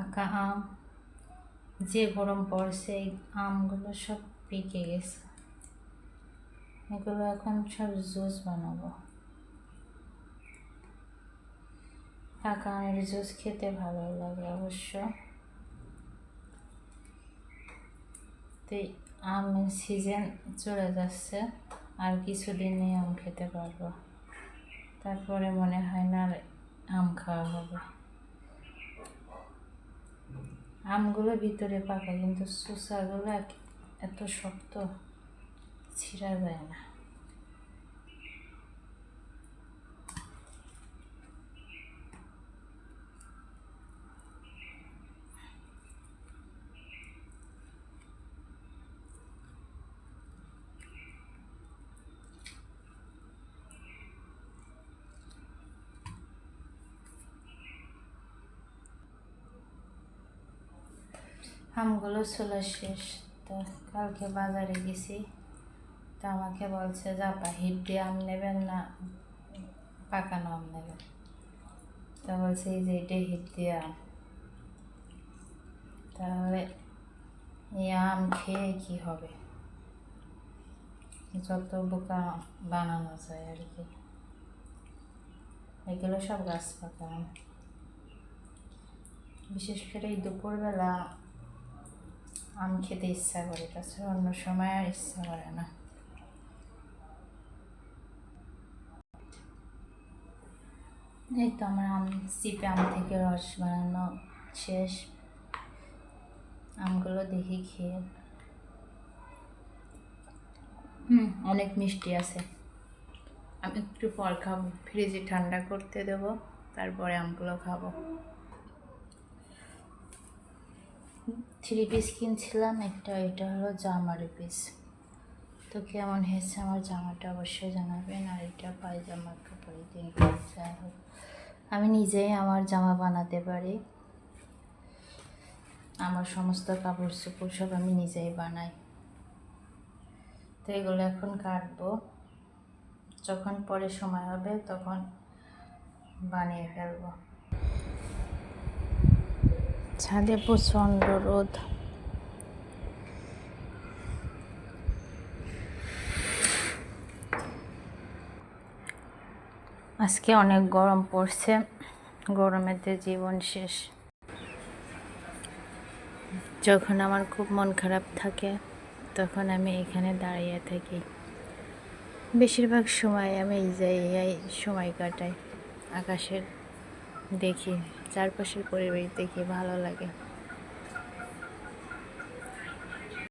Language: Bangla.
পাকা আম, যে গরম পড়ছে এই আমগুলো সব পেকে গেছে। এগুলো এখন সব জুস বানাবো। পাকা আমের জুস খেতে ভালো লাগে অবশ্য। তো আমের সিজন চলে যাচ্ছে, আর কিছুদিনই আম খেতে পারবো, তারপরে মনে হয় না আর আম খাওয়া হবে। আমগুলো ভিতরে পাকা, কিন্তু চোষাগুলো এত শক্ত, ছিঁড়া যায় না। আমগুলো ছোলা শেষ, তো কালকে বাজারে গেছি, তো আমাকে বলছে আপা হিট দিয়ে আম নেবেন না পাকানো আম নেবেন। তো বলছে এই যে এটা হিট দিয়ে আম। তাহলে এই আম খেয়ে কি হবে, যত বোকা বানানো যায় আর কি। এগুলো সব গাছ পাকা আম। বিশেষ করে এই দুপুরবেলা আম খেতে ইচ্ছা করে, তাছাড়া অন্য সময় আর ইচ্ছা করে না। এই তো আমার আম চিপে আম থেকে রস বানানো শেষ। আমগুলো দেখি খেয়ে, অনেক মিষ্টি আছে। আমি একটু পর খাবো, ফ্রিজে ঠান্ডা করতে দেবো, তারপরে আমগুলো খাবো। 3 পিস কিনছিলাম, একটা এটা হলো জামার পিস। তো কেমন হয়েছে আমার জামাটা অবশ্যই জানাবেন। আর এটা পায়জামার কাপড়, 3 পিস। যাই হোক, আমি নিজেই আমার জামা বানাতে পারি। আমার সমস্ত কাপড় চোপড় সব আমি নিজেই বানাই। তো এগুলো এখন কাটবো, যখন পরে সময় হবে তখন বানিয়ে ফেলবো। ছাদে প্রচণ্ড রোদ। আজকে অনেক গরম পড়ছে, গরমেতে জীবন শেষ। যখন আমার খুব মন খারাপ থাকে তখন আমি এখানে দাঁড়িয়ে থাকি। বেশিরভাগ সময় আমি এই জায়গায় সময় কাটাই, আকাশের দেখি, চারপাশের পরিবেশ দেখি, ভালো লাগে।